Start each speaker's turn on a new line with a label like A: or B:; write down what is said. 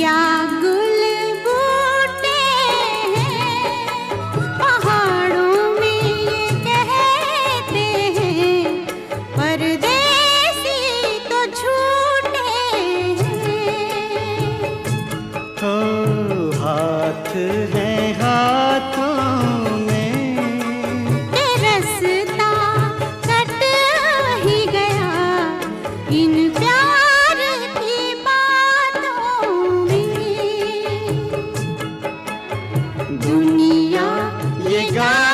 A: क्या गुल बूटे हैं पहाड़ों में ये कहते हैं, परदेसी तो झूठे हैं।
B: हाथ है हाथों